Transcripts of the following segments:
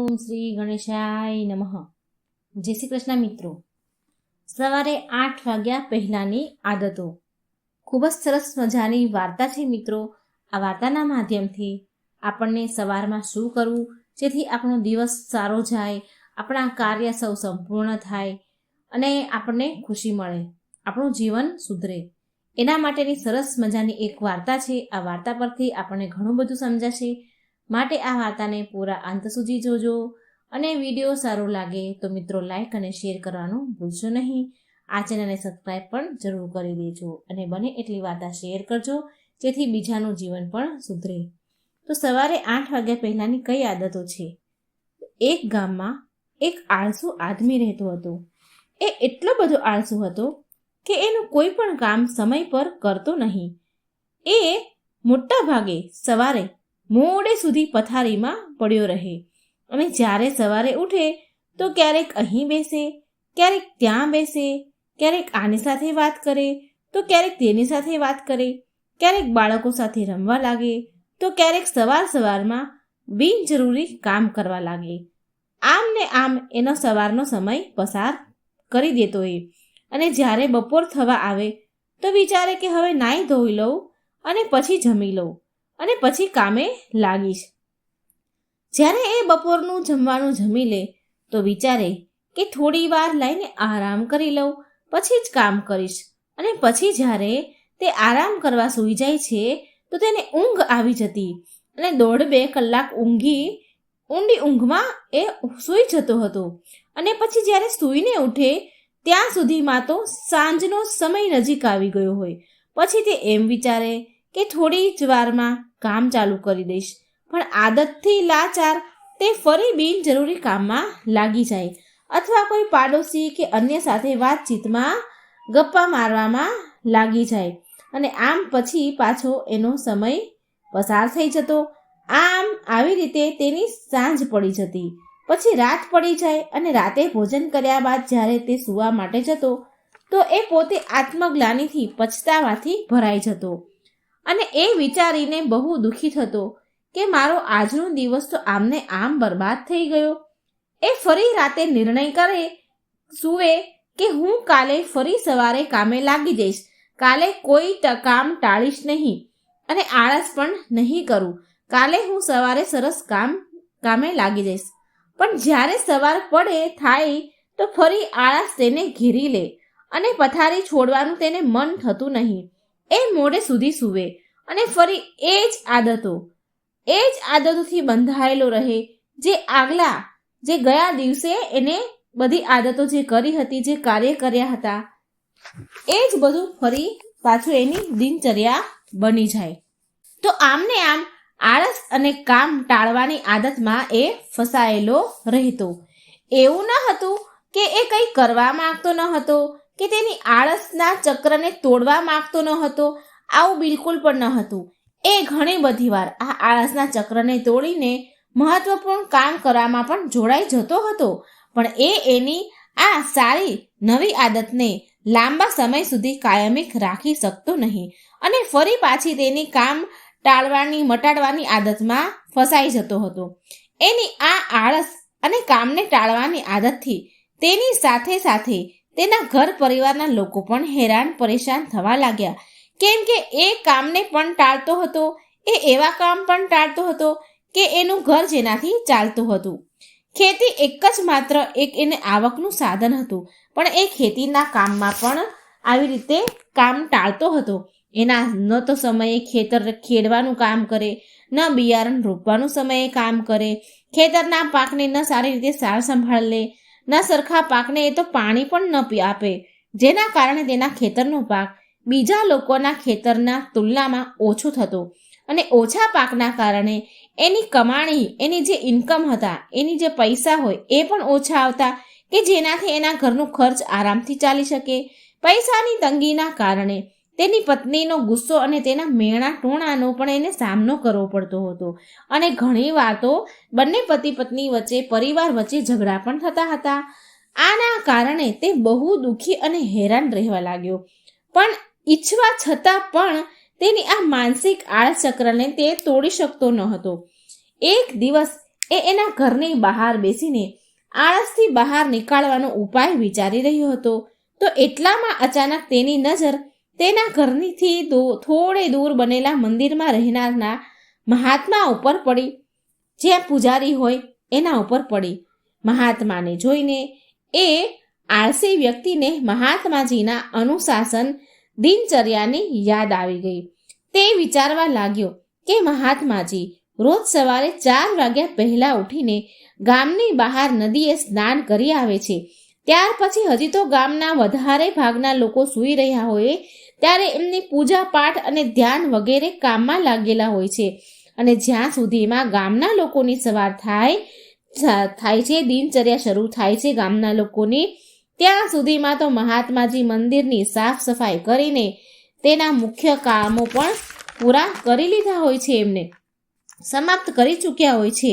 ઓમ શ્રી ગણેશાય નમઃ. જય શ્રી કૃષ્ણ મિત્રો. સવારે 8 વાગ્યા પહેલાંની આદતો ખૂબ જ સરસ મજાની વાર્તા છે મિત્રો. આ વાર્તાના માધ્યમથી આપણને સવારમાં શું કરવું જેથી આપણો દિવસ સારો જાય, આપણા કાર્ય સૌ સંપૂર્ણ થાય અને આપણને ખુશી મળે, આપણું જીવન સુધરે, એના માટેની સરસ મજાની એક વાર્તા છે. આ વાર્તા પરથી આપણને ઘણું બધું સમજાશે. માટે આ વાર્તાને પૂરા અંત સુધી જોજો અને વિડીયો સારો લાગે તો મિત્રો લાઈક અને શેર કરવાનું ભૂલશો નહીં. આ ચેનલને સબસ્ક્રાઈબ પણ જરૂર કરી દેજો અને બને એટલી વાર્તા શેર કરજો જેથી બીજાનું જીવન પણ સુધરે. તો સવારે 8 વાગ્યા પહેલાંની કઈ આદતો છે? એક ગામમાં એક આળસુ આદમી રહેતો હતો. એ એટલો બધો આળસુ હતો કે એનું કોઈ પણ કામ સમય પર કરતો નહીં. એ મોટા ભાગે સવારે મોડે સુધી પથારીમાં પડ્યો રહે અને જ્યારે સવારે ઉઠે તો ક્યારેક અહીં બેસે, ક્યારેક ત્યાં બેસે, ક્યારેક આની સાથે વાત કરે તો ક્યારેક તેની સાથે વાત કરે, ક્યારેક બાળકો સાથે રમવા લાગે તો ક્યારેક સવારમાં બિનજરૂરી કામ કરવા લાગે. આમ ને આમ એનો સવારનો સમય પસાર કરી દેતો એ. અને જ્યારે બપોર થવા આવે તો વિચારે કે હવે નાહી ધોઈ લઉં અને પછી જમી લઉં અને પછી કામે લાગીશ. જ્યારે એ બપોરનું જમવાનું જમી લે તો વિચારે કે થોડી વાર લઈને આરામ કરી લઉં, પછી જ કામ કરીશ. અને પછી જ્યારે તે આરામ કરવા સૂઈ જાય છે તો તેને ઊંઘ આવી જતી અને 1.5-2 કલાક ઊંડી ઊંઘમાં એ સૂઈ જતો હતો. અને પછી જ્યારે સૂઈને ઉઠે ત્યાં સુધીમાં તો સાંજનો સમય નજીક આવી ગયો હોય. પછી તે એમ વિચારે કે થોડી જ વારમાં કામ ચાલુ કરી દઈશ, પણ આદતથી લાચાર તે ફરી બિનજરૂરી કામમાં લાગી જાય અથવા કોઈ પાડોશી કે અન્ય સાથે વાતચીતમાં ગપ્પા મારવામાં લાગી જાય અને આમ પછી પાછો એનો સમય પસાર થઈ જતો. આમ આવી રીતે તેની સાંજ પડી જતી, પછી રાત પડી જાય અને રાતે ભોજન કર્યા બાદ જ્યારે તે સૂવા માટે જતો તો એ પોતે આત્મગ્લાનિથી પછતાવાથી ભરાઈ જતો અને એ વિચારીને બહુ દુઃખી થતો કે મારો આજનો દિવસ તો આમને આમ બરબાદ થઈ ગયો. એ ફરી રાતે નિર્ણય કરે સૂવે કે હું કાલે ફરી સવારે કામે લાગી જઈશ, કાલે કોઈ કામ ટાળીશ નહીં અને આળસ પણ નહીં કરું, કાલે હું સવારે સરસ કામે લાગી જઈશ. પણ જ્યારે સવાર પડે થાય તો ફરી આળસ તેને ઘેરી લે અને પથારી છોડવાનું તેને મન થતું નહીં. એ મોડે સુધી સૂવે અને ફરી એ જ આદતોથી બંધાયેલો રહે જે ગયા દિવસે એને બધી આદતો જે કરી હતી, જે કાર્ય કર્યા હતા, એ જ બધું ફરી પાછું એની દિનચર્યા બની જાય. તો આમને આમ આળસ અને કામ ટાળવાની આદતમાં એ ફસાયેલો રહેતો. એવું ન હતું કે એ કંઈ કરવા માંગતો ન હતો કે તેની આળસના ચક્રને તોડવા માંગતો ન હતો. આવું બિલકુલ પણ ન હતું. એ ઘણી બધી વાર આ આળસના ચક્રને તોડીને મહત્વપૂર્ણ કામ કરવામાં પણ જોડાઈ જતો હતો. પણ એ એની આ સારી નવી આદતને લાંબા સમય સુધી કાયમિક રાખી શકતો નહીં અને ફરી પાછી તેની કામ મટાડવાની આદતમાં ફસાઈ જતો હતો. એની આ આળસ અને કામને ટાળવાની આદતથી તેની સાથે સાથે તેના ઘર પરિવારના લોકો પણ હેરાન પરેશાન થવા લાગ્યા. કેમ કે એ કામને પણ ટાળતો હતો, એ એવા કામ પણ ટાળતો હતો કે એનું ઘર જેનાથી ચાલતું હતું. ખેતી માત્ર એને આવકનું સાધન હતું, પણ એ ખેતીના કામમાં પણ આવી રીતે કામ ટાળતો હતો. એના ન તો સમયે ખેતર ખેડવાનું કામ કરે, ન બિયારણ રોપવાનું સમયે કામ કરે, ખેતરના પાકને ન સારી રીતે સાર સંભાળ લે, ન સરખા પાકને એ તો પાણી પણ ન આપે, જેના કારણે તેના ખેતરનો પાક બીજા લોકોના ખેતરના તુલનામાં ઓછો થતો અને ઓછા પાકના કારણે એની કમાણી, એની જે ઇન્કમ હતા, એની જે પૈસા હોય એ પણ ઓછા આવતા કે જેનાથી એના ઘરનો ખર્ચ આરામથી ચાલી શકે. પૈસાની તંગીના કારણે તેની પત્નીનો ગુસ્સો અને તેના મેણા ટોણાનો પણ એને સામનો કરવો પડતો હતો અને ઘણી વાર તો બંને પતિ પત્ની વચ્ચે, પરિવાર વચ્ચે ઝઘડા પણ થતા હતા. આના કારણે તે બહુ દુઃખી અને હેરાન રહેવા લાગ્યો. પણ ઈચ્છવા છતાં પણ તેની આ માનસિક આળસ ચક્રને તે તોડી શકતો ન હતો. એક દિવસ એ એના ઘરની બહાર બેસીને આળસથી બહાર નીકાળવાનો ઉપાય વિચારી રહ્યો હતો. તો એટલામાં અચાનક તેની નજર તેના ઘરથી થોડે દૂર બનેલા મંદિરમાં રહેનારના મહાત્મા ઉપર પડી, જ્યાં પૂજારી હોય એના ઉપર પડી. મહાત્માને જોઈને એ આળસી વ્યક્તિને મહાત્માજીના અનુશાસન દિનચર્યાની યાદ આવી ગઈ. તે વિચારવા લાગ્યો કે મહાત્માજી રોજ સવારે 4 વાગ્યા પહેલા ઉઠીને ગામની બહાર નદીએ સ્નાન કરી આવે છે. ત્યાર પછી હજી તો ગામના વધારે ભાગના લોકો સૂઈ રહ્યા હોય ત્યારે એમની પૂજા પાઠ અને ધ્યાન વગેરે કામમાં લાગેલા હોય છે. અને જ્યાં સુધીમાં ગામના લોકોની સવાર થાય છે, દિનચર્યા શરૂ થાય છે ગામના લોકોની, ત્યાં સુધીમાં તો મહાત્માજી મંદિરની સાફ સફાઈ કરીને તેના મુખ્ય કામો પણ પૂરા કરી લીધા હોય છે, એમને સમાપ્ત કરી ચૂક્યા હોય છે.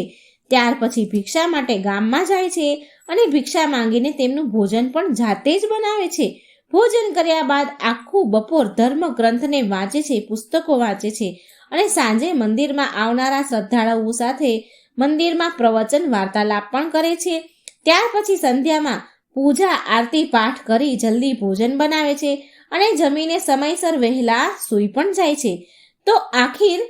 ત્યાર પછી ભિક્ષા માટે ગામમાં જાય છે અને ભિક્ષા માંગીને તેમનું ભોજન પણ જાતે જ બનાવે છે. ભોજન કર્યા બાદ આખું બપોર ધર્મ ગ્રંથને વાંચે છે, પુસ્તકો વાંચે છે અને સાંજે મંદિરમાં આવનારા શ્રદ્ધાળુઓ સાથે મંદિરમાં પ્રવચન વાર્તાલાપ પણ કરે છે. ત્યાર પછી સંધ્યામાં પૂજા આરતી પાઠ કરી જલ્દી ભોજન બનાવે છે અને જમીને સમયસર વહેલા સૂઈ પણ જાય છે. તો આખિર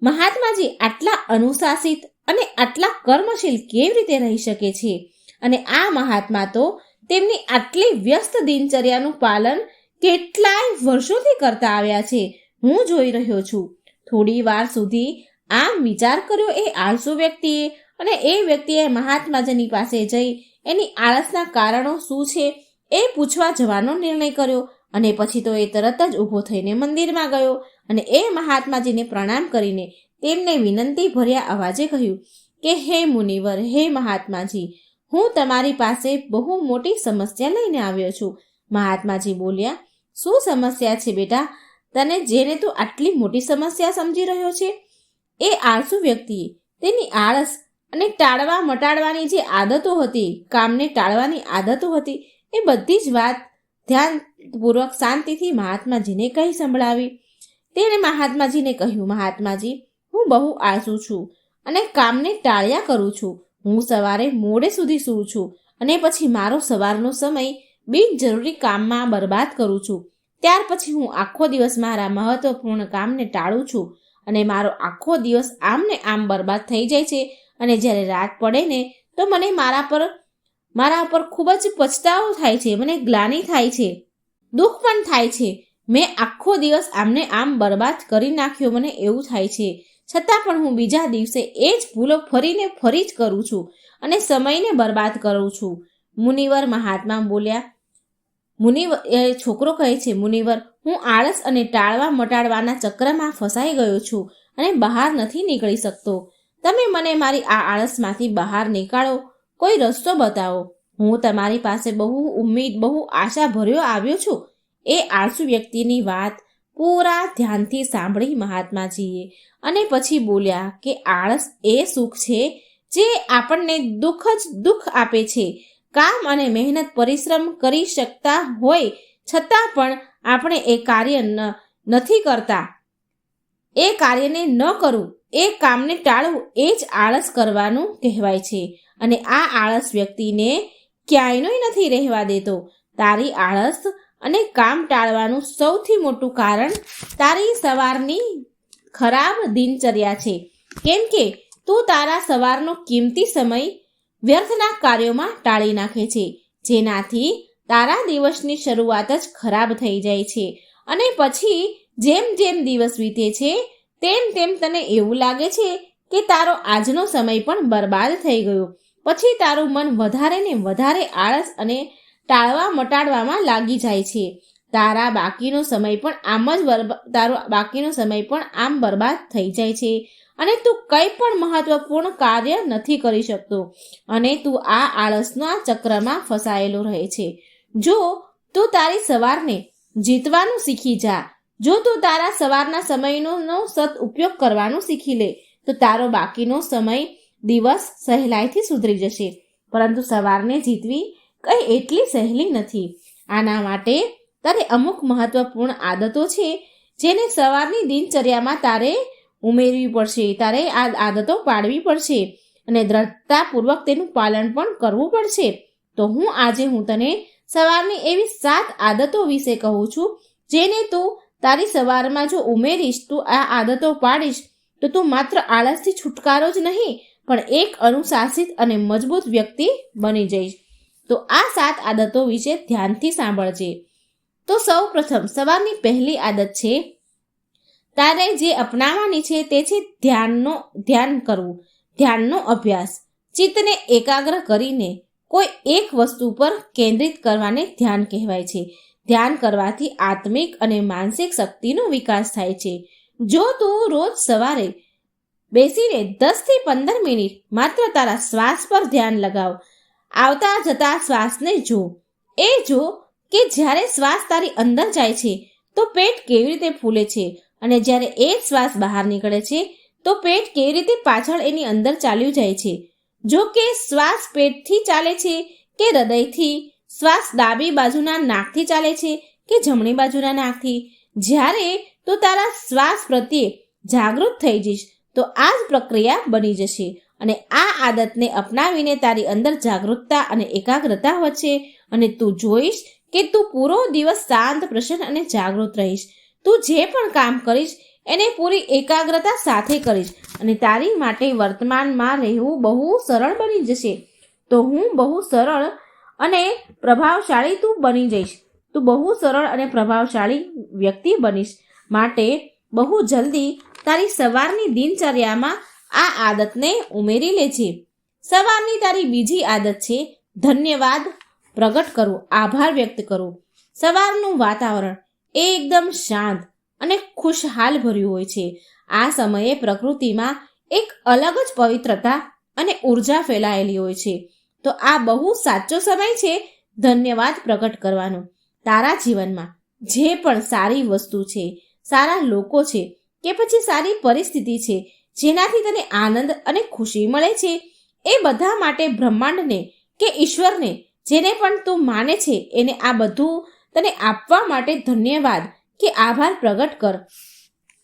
મહાત્માજી આટલા અનુશાસિત અને આટલા કર્મશીલ કેવી રીતે રહી શકે છે? અને આ મહાત્મા તો તેમની આટલી વ્યસ્ત દિનચર્યાનું પાલન કેટલાય વર્ષોથી કરતા આવ્યા છે, હું જોઈ રહ્યો છું. થોડી વાર સુધી આમ વિચાર કર્યો એ આળસુ વ્યક્તિએ, અને એ વ્યક્તિએ મહાત્માજીની પાસે જઈ એની આળસના કારણો શું છે એ પૂછવા જવાનો નિર્ણય કર્યો. અને પછી તો એ તરત જ ઊભો થઈને મંદિરમાં ગયો અને એ મહાત્માજીને પ્રણામ કરીને તેમને વિનંતી ભર્યા અવાજે કહ્યું કે હે મુનિવર, હે મહાત્માજી, હું તમારી પાસે બહુ મોટી સમસ્યા લઈને આવ્યો છું. મહાત્માજી બોલ્યા, શું સમસ્યા છે બેટા તને, જેને તું આટલી મોટી સમસ્યા સમજી રહ્યો છે? એ આળસુ વ્યક્તિએ તેની આળસ અને ટાળવા મટાડવાની જે આદતો હતી, કામને ટાળવાની આદતો હતી, એ બધી જ વાત ધ્યાનપૂર્વક શાંતિથી મહાત્માજીને કહી સંભળાવી. તેણે મહાત્માજીને કહ્યું, મહાત્માજી, હું બહુ આળસુ છું અને કામને ટાળ્યા કરું છું. હું સવારે મોડે સુધી સૂઉં છું અને પછી મારો સવારનો સમય બિનજરૂરી કામમાં બરબાદ કરું છું. ત્યાર પછી હું આખો દિવસ મારા મહત્વપૂર્ણ કામને ટાળું છું અને મારો આખો દિવસ આમને આમ બરબાદ થઈ જાય છે. અને જ્યારે રાત પડે ને તો મને મારા ઉપર ખૂબ જ પછતાવો થાય છે, મને ગ્લાનિ થાય છે, દુઃખ પણ થાય છે. મેં આખો દિવસ આમને આમ બરબાદ કરી નાખ્યો, મને એવું થાય છે. છતાં પણ હું બીજા દિવસે એ જ ભૂલો ફરી જ કરું છું અને સમયને બરબાદ કરું છું. મુનિવર, મહાત્મા બોલ્યા. છોકરો કહે છે, મુનિવર, હું આળસ અને ટાળવા મટાડવાના ચક્રમાં ફસાઈ ગયો છું અને બહાર નથી નીકળી શકતો. તમે મને મારી આ આળસમાંથી બહાર નીકાળો, કોઈ રસ્તો બતાવો. હું તમારી પાસે બહુ આશા ભર્યો આવ્યો છું. એ આળસુ વ્યક્તિની વાત પૂરા ધ્યાનથી સાંભળી મહાત્માજીએ અને પછી બોલ્યા કે આળસ એ સુખ છે જે આપણને દુઃખ આપે છે. કામ અને મહેનત પરિશ્રમ કરી શકતા હોય છતાં પણ આપણે એ કાર્ય નથી કરતા. એ કાર્યને ન કરવું, એ કામને ટાળવું, એ જ આળસ કરવાનું કહેવાય છે. અને આ આળસ વ્યક્તિને ક્યાંયનો નથી રહેવા દેતો. તારી આળસ અને કામ ટાળવાનું સૌથી મોટું કારણ તારી સવારની ખરાબ દિનચર્યા છે. કેમ કે તું તારા સવારનો કિંમતી સમય વ્યર્થના કાર્યોમાં ટાળી નાખે છે, જેનાથી તારા દિવસની શરૂઆત જ ખરાબ થઈ જાય છે. અને પછી જેમ જેમ દિવસ વીતે છે તેમ તેમ તને એવું લાગે છે કે તારો આજનો સમય પણ બરબાદ થઈ ગયો. પછી તારું મન વધારે ને વધારે આળસ અને ટાળવા મટાડવામાં લાગી જાય છે. તારો બાકીનો સમય પણ આમ બરબાદ થઈ જાય છે અને તું કંઈ પણ મહત્વપૂર્ણ કાર્ય નથી કરી શકતો અને તું આ આળસના ચક્રમાં ફસાયેલો રહે છે. જો તું તારી સવારને જીતવાનું શીખી જા, જો તું તારા સવારના સમયનો સદઉપયોગ કરવાનું શીખી લે, તો તારો બાકીનો દિવસ સહેલાઈથી સુધરી જશે. પરંતુ સવારને જીતવી કંઈ એટલી સહેલી નથી. આના માટે તારે અમુક મહત્વપૂર્ણ આદતો છે જેને સવારની દિનચર્યામાં તારે ઉમેરવી પડશે, તારે આ આદતો પાડવી પડશે. અને દ્રઢતાપૂર્વક તેનું પાલન પણ કરવું પડશે. તો આજે હું તને સવારની એવી 7 આદતો વિશે કહું છું, જેને તું તારી સવારમાં જો ઉમેરીશ, તું આ આદતો પાડીશ, તો તું માત્ર આળસથી છુટકારો જ નહીં પણ એક અનુશાસિત અને મજબૂત વ્યક્તિ બની જઈશ. તો આ 7 આદતો વિશે ધ્યાનથી સાંભળજે. તો સૌ પ્રથમ સવારની પહેલી આદત છે, તારે જે અપનાવવાની છે તે છે ધ્યાનનો અભ્યાસ. ચિત્તને એકાગ્ર કરીને કોઈ એક વસ્તુ પર કેન્દ્રિત કરવાને ધ્યાન કહેવાય છે. ધ્યાન કરવાથી આત્મિક અને માનસિક શક્તિનો વિકાસ થાય છે. જો તું રોજ સવારે બેસીને 10 થી 15 મિનિટ માત્ર તારા શ્વાસ પર ધ્યાન લગાવ, આવતા જતા શ્વાસને જો કે જ્યારે શ્વાસ તારી અંદર જાય છે તો પેટ કેવી રીતે ફૂલે છે, અને જ્યારે એ શ્વાસ બહાર નીકળે છે તો પેટ કેવી રીતે પાછળ એની અંદર ચાલ્યું જાય છે. જો કે શ્વાસ પેટથી ચાલે છે કે હૃદયથી, શ્વાસ ડાબી બાજુના નાકથી ચાલે છે કે જમણી બાજુના નાકથી, જ્યારે તું તારા શ્વાસ પ્રત્યે જાગૃત થઈ જઈશ તો આ જ પ્રક્રિયા બની જશે. અને આ આદતને અપનાવીને તારી અંદર જાગૃતતા અને એકાગ્રતા વધશે અને તું જોઈશ કે તું પૂરો દિવસ શાંત, પ્રસન્ન અને જાગૃત રહીશ. તું જે પણ કામ કરીશ એને પૂરી એકાગ્રતા સાથે કરીશ અને તારી માટે વર્તમાનમાં રહેવું બહુ સરળ બની જશે. તો બહુ સરળ અને પ્રભાવશાળી તું બની જઈશ. તું બહુ સરળ અને પ્રભાવશાળી વ્યક્તિ બનીશ. માટે બહુ જલ્દી તારી સવારની દિનચર્યામાં આ આદતને ઉમેરી લેજે. સવારની તારી બીજી આદત છે ધન્યવાદ પ્રગટ કરવું, આભાર વ્યક્ત કરવું. સવારનું વાતાવરણ એકદમ શાંત અને ખુશહાલ ભર્યું હોય છે. આ સમયે પ્રકૃતિમાં એક અલગ જ પવિત્રતા અને ઉર્જા ફેલાયેલી હોય છે. તો આ બહુ સાચો સમય છે ધન્યવાદ પ્રગટ કરવાનો. તારા જીવનમાં જે પણ સારી વસ્તુ છે, સારા લોકો છે કે પછી સારી પરિસ્થિતિ છે જેનાથી તને આનંદ અને ખુશી મળે છે, એ બધા માટે બ્રહ્માંડને કે ઈશ્વરને, જેને પણ તું માને છે, એને આ બધું તને આપવા માટે ધન્યવાદ કે આભાર પ્રગટ કર.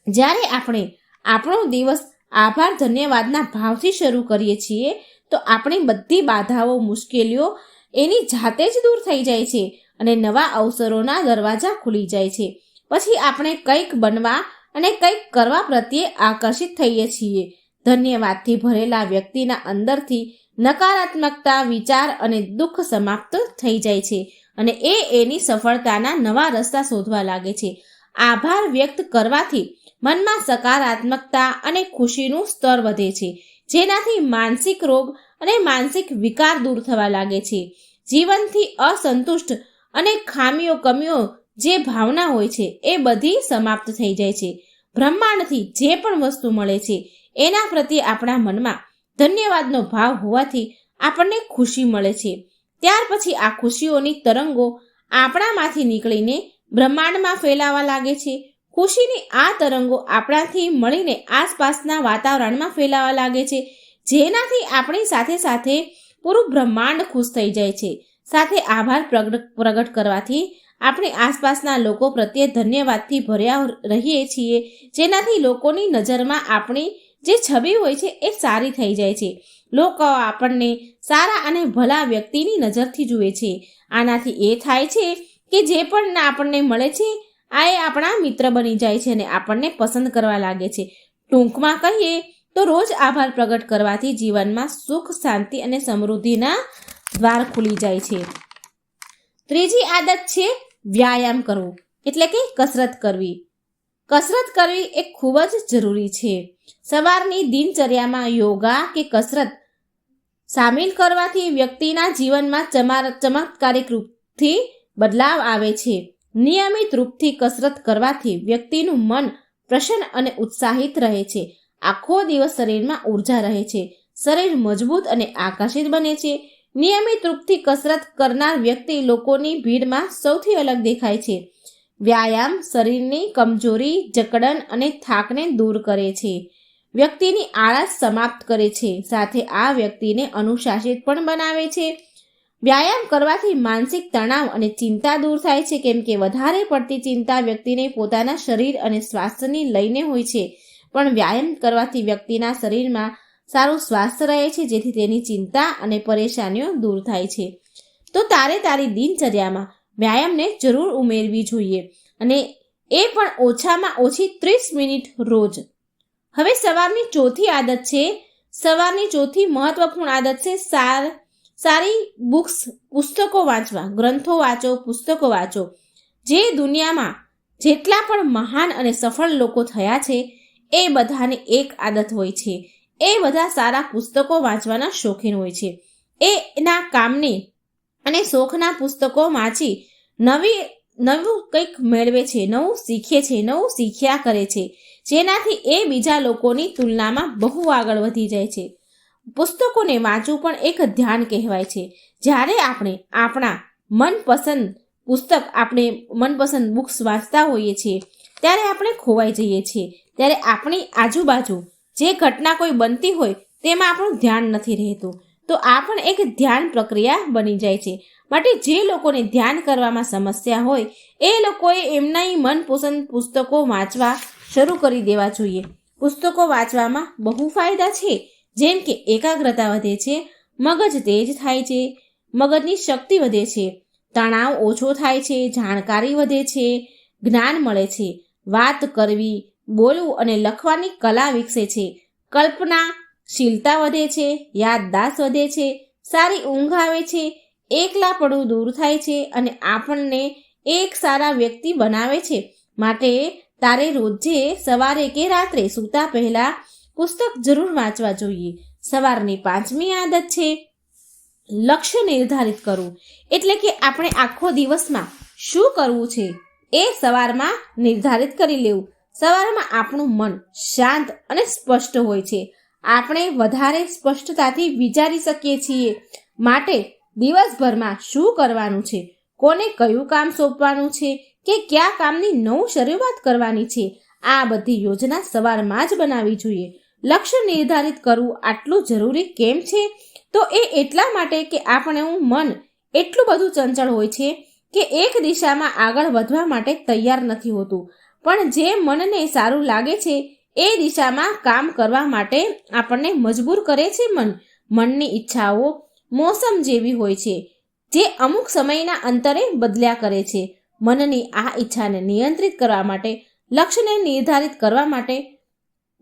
જ્યારે આપણે આપણો દિવસ આભાર ધન્યવાદના ભાવથી શરૂ કરીએ છીએ તો આપણી બધી બાધાઓ, મુશ્કેલીઓ એની જાતે જ દૂર થઈ જાય છે અને નવા અવસરોના દરવાજા ખુલી જાય છે. પછી આપણે કંઈક બનવા અને કંઈક કરવા પ્રત્યે આકર્ષિત થઈએ છીએ. ધન્યવાદથી ભરેલા વ્યક્તિના અંદરથી નકારાત્મકતા, વિચાર અને દુઃખ સમાપ્ત થઈ જાય છે અને એની સફળતાના નવા રસ્તા શોધવા લાગે છે. આભાર વ્યક્ત કરવાથી મનમાં સકારાત્મકતા અને ખુશીનું સ્તર વધે છે, જેનાથી માનસિક રોગ અને માનસિક વિકાર દૂર થવા લાગે છે. જીવનથી અસંતુષ્ટ અને કમીઓ જે ભાવના હોય છે એ બધી સમાપ્ત થઈ જાય છે. બ્રહ્માંડથી જે પણ વસ્તુ મળે છે એના પ્રત્યે આપણા મનમાં ધન્યવાદનો ભાવ હોવાથી આપણને ખુશી મળે છે. ત્યાર પછી આ ખુશીઓની તરંગો આપણામાંથી નીકળીને બ્રહ્માંડમાં ફેલાવા લાગે છે. ખુશીની આ તરંગો આપણાથી મળીને આસપાસના વાતાવરણમાં ફેલાવા લાગે છે, જેનાથી આપણી સાથે સાથે પૂરું બ્રહ્માંડ ખુશ થઈ જાય છે. સાથે આભાર પ્રગટ કરવાથી આપણે આસપાસના લોકો પ્રત્યે ધન્યવાદથી ભર્યા રહીએ છીએ, જેનાથી લોકોની નજરમાં આપણી જે છબી હોય છે એ સારી થઈ જાય છે. લોકો આપણને સારા અને ભલા વ્યક્તિની નજરથી જુએ છે. આનાથી એ થાય છે કે જે પણ આપણને મળે છે આ એ આપણા મિત્ર બની જાય છે અને આપણને પસંદ કરવા લાગે છે. ટૂંકમાં કહીએ તો રોજ આભાર પ્રગટ કરવાથી જીવનમાં સુખ, શાંતિ અને સમૃદ્ધિના દ્વાર ખુલી જાય છે. ત્રીજી આદત છે વ્યાયામ કરવો, એટલે કે કસરત કરવી. કસરત કરવી એ ખૂબ જ જરૂરી છે. સવારની દિનચર્યામાં યોગા કે કસરત સામેલ કરવાથી વ્યક્તિના જીવનમાં ચમત્કારિક રૂપથી બદલાવ આવે છે. નિયમિત રૂપથી કસરત કરવાથી વ્યક્તિનું મન પ્રસન્ન અને ઉત્સાહિત રહે છે. આખો દિવસ શરીરમાં ઉર્જા રહે છે. શરીર મજબૂત અને આકર્ષિત બને છે. નિયમિત રૂપથી કસરત કરનાર વ્યક્તિ લોકોની ભીડમાં સૌથી અલગ દેખાય છે. વ્યાયામ શરીરની કમજોરી, જકડન અને થાકને દૂર કરે છે. વ્યક્તિની આળસ સમાપ્ત કરે છે. સાથે આ વ્યક્તિને અનુશાસિત પણ બનાવે છે. વ્યાયામ કરવાથી માનસિક તણાવ અને ચિંતા દૂર થાય છે, કેમ કે વધારે પડતી ચિંતા વ્યક્તિને પોતાના શરીર અને સ્વાસ્થ્યને લઈને હોય છે. પણ વ્યાયામ કરવાથી વ્યક્તિના શરીરમાં સારું સ્વાસ્થ્ય રહે છે, જેથી તેની ચિંતા અને પરેશાનીઓ દૂર થાય છે. તો તારી દિનચર્યામાં વ્યાયામને જરૂર ઉમેરવી જોઈએ, અને એ પણ ઓછામાં ઓછી 30 મિનિટ રોજ. હવે સવારની ચોથી આદત છે. સવારની ચોથી મહત્વપૂર્ણ આદત છે સારી બુક્સ, પુસ્તકો વાંચવા. ગ્રંથો વાંચો, પુસ્તકો વાંચો. જે દુનિયામાં જેટલા પણ મહાન અને સફળ લોકો થયા છે, એ બધાની એક આદત હોય છે. એ બધા સારા પુસ્તકો વાંચવાના શોખીન હોય છે. એના કામની અને શોખના પુસ્તકો વાંચી નવું કંઈક મેળવે છે, નવું શીખે છે, નવું શીખ્યા કરે છે, જેનાથી એ બીજા લોકોની તુલનામાં બહુ આગળ વધી જાય છે. પુસ્તકોને વાંચવું પણ એક ધ્યાન કહેવાય છે. જ્યારે આપણે આપણા મનપસંદ બુક્સ વાંચતા હોઈએ છીએ, ત્યારે આપણે ખોવાઈ જઈએ છીએ. ત્યારે આપણી આજુબાજુ જે ઘટના કોઈ બનતી હોય તેમાં આપણું ધ્યાન નથી રહેતું. તો આ પણ એક ધ્યાન પ્રક્રિયા બની જાય છે. માટે જે લોકોને ધ્યાન કરવામાં સમસ્યા હોય, એ લોકોએ એમના મનપસંદ પુસ્તકો વાંચવા શરૂ કરી દેવા જોઈએ. પુસ્તકો વાંચવામાં બહુ ફાયદા છે, જેમ કે એકાગ્રતા વધે છે, મગજ તેજ થાય છે, મગજની શક્તિ વધે છે, તણાવ ઓછો થાય છે, જાણકારી વધે છે, જ્ઞાન મળે છે, વાત કરવી, બોલવું અને લખવાની કલા વિકસે છે, કલ્પનાશીલતા વધે છે, યાદદાસ્ત વધે છે, સારી ઊંઘ આવે છે, એકલાપણું દૂર થાય છે અને આપણને એક સારા વ્યક્તિ બનાવે છે. માટે તારે રોજે સવારે કે રાત્રે સૂતા પહેલા પુસ્તક જરૂર વાંચવા જોઈએ. સવારની 5મી આદત છે લક્ષ્ય નિર્ધારિત કરવું. એટલે કે આપણે આખો દિવસમાં શું કરવું છે એ સવારમાં નિર્ધારિત કરી લેવું. સવારમાં આપણું મન શાંત અને સ્પષ્ટ હોય છે. આપણે વધારે સ્પષ્ટતાથી વિચારી શકીએ છીએ. માટે દિવસભરમાં શું કરવાનું છે, કોને કયું કામ સોંપવાનું છે, કે કયા કામની નવું શરૂઆત કરવાની છે, આ બધી યોજના સવારમાં જ બનાવવી જોઈએ. લક્ષ્ય નિર્ધારિત કરવું આટલું જરૂરી કેમ છે? તો એ એટલા માટે કે આપણું મન એટલું બધું ચંચળ હોય છે કે એક દિશામાં આગળ વધવા માટે તૈયાર નથી હોતું. પણ જે મનને સારું લાગે છે એ દિશામાં કામ કરવા માટે આપણને મજબૂર કરે છે. મનની ઈચ્છાઓ મોસમ જેવી હોય છે, જે અમુક સમયના અંતરે બદલ્યા કરે છે. મનની આ ઈચ્છાને નિયંત્રિત કરવા માટે લક્ષ્યને નિર્ધારિત કરવા માટે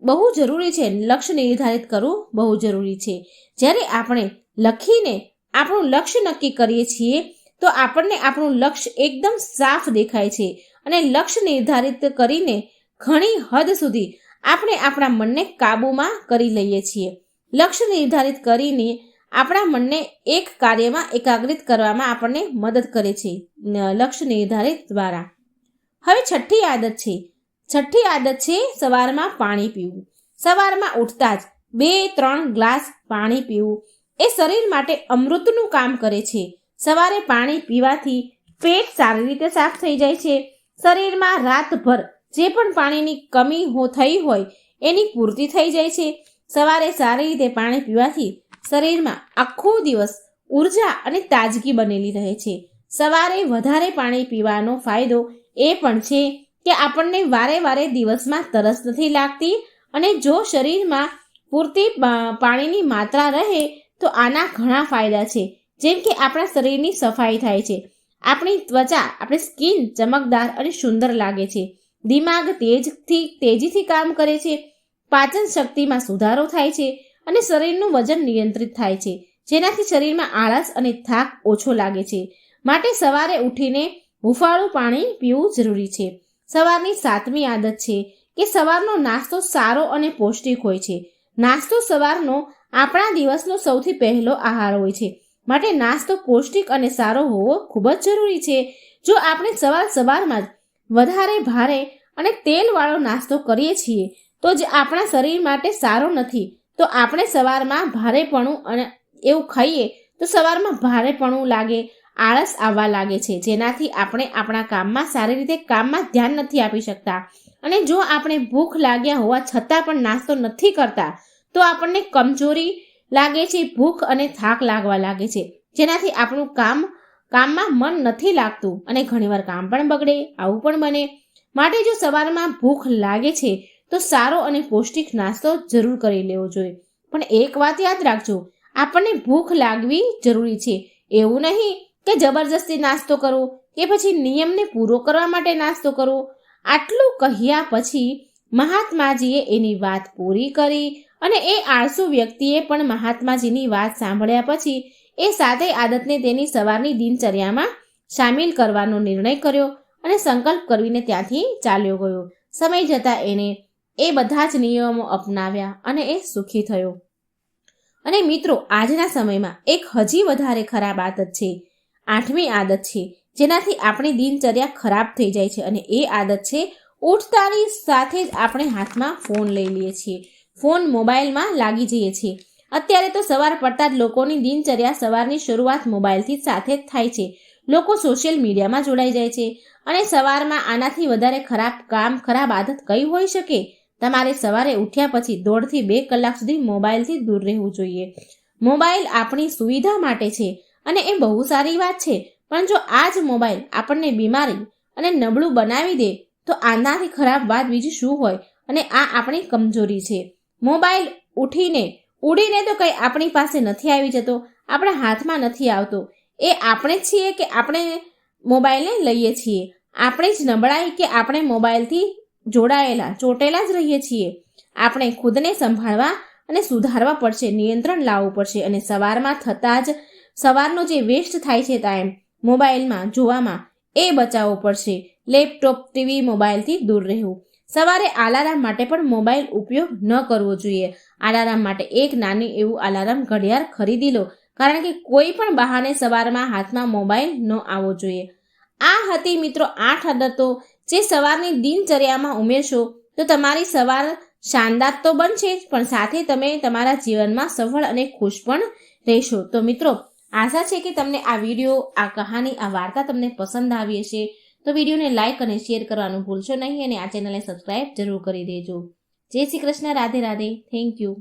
બહુ જરૂરી છે. લક્ષ્ય નિર્ધારિત કરવું બહુ જરૂરી છે. જ્યારે આપણે લખીને આપણું લક્ષ્ય નક્કી કરીએ છીએ, તો આપણને આપણું લક્ષ્ય એકદમ સાફ દેખાય છે. અને લક્ષ્ય નિર્ધારિત કરીને ઘણી હદ સુધી આપણે આપણા મનને કાબૂમાં કરી લઈએ છીએ. લક્ષ્ય નિર્ધારિત કરીને આપણા મનને એક કાર્યમાં એકાગ્રિત કરવામાં આપણને મદદ કરે છે લક્ષ્ય નિર્ધારિત દ્વારા. હવે છઠ્ઠી આદત છે સવારમાં પાણી પીવું. સવારમાં ઉઠતા જ 2-3 ગ્લાસ પાણી પીવું એ શરીર માટે અમૃતનું કામ કરે છે. સવારે પાણી પીવાથી પેટ સારી રીતે સાફ થઈ જાય છે. શરીરમાં રાતભર જે પણ પાણીની કમી થઈ હોય એની પૂર્તિ થઈ જાય છે. સવારે સારી રીતે પાણી પીવાથી શરીરમાં આખો દિવસ ઉર્જા અને તાજગી બનેલી રહે છે. સવારે વધારે પાણી પીવાનો ફાયદો એ પણ છે કે આપણને વારે વારે દિવસમાં તરસ નથી લાગતી. અને જો શરીરમાં પૂરતી પાણીની માત્રા રહે તો આના ઘણા ફાયદા છે. જેમ કે આપણા શરીરની સફાઈ થાય છે, આપણી ત્વચા, આપણી સ્કિન ચમકદાર અને સુંદર લાગે છે, દિમાગ તેજીથી કામ કરે છે, પાચન શક્તિમાં સુધારો થાય છે અને શરીરનું વજન નિયંત્રિત થાય છે, જેનાથી શરીરમાં આળસ અને થાક ઓછો લાગે છે. માટે સવારે ઉઠીને હૂંફાળું પાણી પીવું જરૂરી છે. સવારની 7મી આદત છે કે સવારનો નાસ્તો સારો અને પૌષ્ટિક હોય છે. નાસ્તો સવારનો આપણા દિવસનો સૌથી પહેલો આહાર હોય છે. માટે નાસ્તો પૌષ્ટિક અને સારો હોવો ખૂબ જ જરૂરી છે. જો આપણે સવારમાં જ વધારે ભારે અને તેલવાળો નાસ્તો કરીએ છીએ તો જ આપણા શરીર માટે સારો નથી. તો આપણે સવારમાં ભારેપણું અને એવું ખાઈએ તો સવારમાં ભારેપણું લાગે, આળસ આવવા લાગે છે, જેનાથી આપણે આપણા કામમાં સારી રીતે ધ્યાન નથી આપી શકતા. અને જો આપણે ભૂખ લાગ્યા હોવા છતાં પણ નાસ્તો નથી કરતા તો આપણને કમજોરી લાગે છે, ભૂખ અને થાક લાગવા લાગે છે, જેનાથી આપણું કામમાં મન નથી લાગતું અને ઘણીવાર કામ પણ બગડે, આવું પણ બને. માટે જો સવારમાં ભૂખ લાગે છે તો સારો અને પૌષ્ટિક નાસ્તો જરૂર કરી લેવો જોઈએ. પણ એક વાત યાદ રાખજો, આપણને ભૂખ લાગવી જરૂરી છે. એવું નહીં કે જબરજસ્તી નાસ્તો કરવો કે પછી નિયમને પૂરો કરવા માટે નાસ્તો કરવો. આટલું કહ્યા પછી મહાત્માજીએ એની વાત પૂરી કરી અને એ આળસુ વ્યક્તિએ પણ મહાત્માજીની વાત સાંભળ્યા પછી એ સાતેય આદતને તેની સવારની દિનચર્યામાં સામેલ કરવાનો નિર્ણય કર્યો અને સંકલ્પ કરીને ત્યાંથી ચાલ્યો ગયો. સમય જતાં એને એ બધા જ નિયમો અપનાવ્યા અને એ સુખી થયો. અને મિત્રો, આજના સમયમાં એક હજી વધારે ખરાબ આદત છે, 8મી આદત છે, જેનાથી આપણી દિનચર્યા ખરાબ થઈ જાય છે. અને એ આદત છે, ઉઠતાની સાથે જ આપણે હાથમાં ફોન લઈ લઈએ છીએ, ફોન મોબાઈલમાં લાગી જઈએ છીએ. અત્યારે તો સવાર પડતા જ લોકોની દિનચર્યા સવારની શરૂઆત મોબાઈલથી સાથે જ થાય છે. લોકો સોશિયલ મીડિયામાં જોડાઈ જાય છે અને સવારમાં આનાથી વધારે ખરાબ આદત કઈ હોઈ શકે? તમારે સવારે ઉઠ્યા પછી 1.5 થી 2 કલાક સુધી મોબાઈલથી દૂર રહેવું જોઈએ. મોબાઈલ આપણી સુવિધા માટે છે અને એ બહુ સારી વાત છે, પણ જો આ જ મોબાઈલ આપણને બીમારી અને નબળું બનાવી દે તો આનાથી ખરાબ વાત બીજી શું હોય? અને આ આપણી કમજોરી છે. મોબાઈલ ઉડીને તો કંઈ આપણી પાસે નથી આવી જતો, આપણા હાથમાં નથી આવતો. એ આપણે જ છીએ કે આપણે મોબાઈલને લઈએ છીએ? આપણે જ નબળાઈ કે આપણે મોબાઈલથી ચોટેલા જ રહીએ છીએ? આપણે ખુદને સંભાળવા અને સુધારવા પડશે, નિયંત્રણ લાવવું પડશે. અને સવારમાં થતાં જ સવારનો જે વેસ્ટ થાય છે ટાઈમ મોબાઈલમાં જોવામાં, એ બચાવવો પડશે. લેપટોપ, ટીવી, મોબાઈલથી દૂર રહેવું. સવારે અલાર્મ માટે પણ મોબાઈલ ઉપયોગ ન કરવો જોઈએ. અલાર્મ માટે એક નાની એવું અલાર્મ ઘડિયાળ ખરીદી લો, કારણ કે કોઈ પણ બહાને સવારમાં હાથમાં મોબાઈલ ન આવવો જોઈએ. આ હતી મિત્રો 8 આદતો, જે સવારની દિનચર્યામાં ઉમેરશો તો તમારી સવાર શાનદાર તો બનશે જ, પણ સાથે તમે તમારા જીવનમાં સફળ અને ખુશ પણ રહેશો. તો મિત્રો, આશા છે કે તમને આ વિડીયો, આ કહાની, આ વાર્તા તમને પસંદ આવી હશે. તો વિડીયોને લાઇક અને શેર કરવાનું ભૂલશો નહીં અને આ ચેનલને સબસ્ક્રાઇબ જરૂર કરી દેજો. જય શ્રી કૃષ્ણ. રાધે રાધે. Thank you.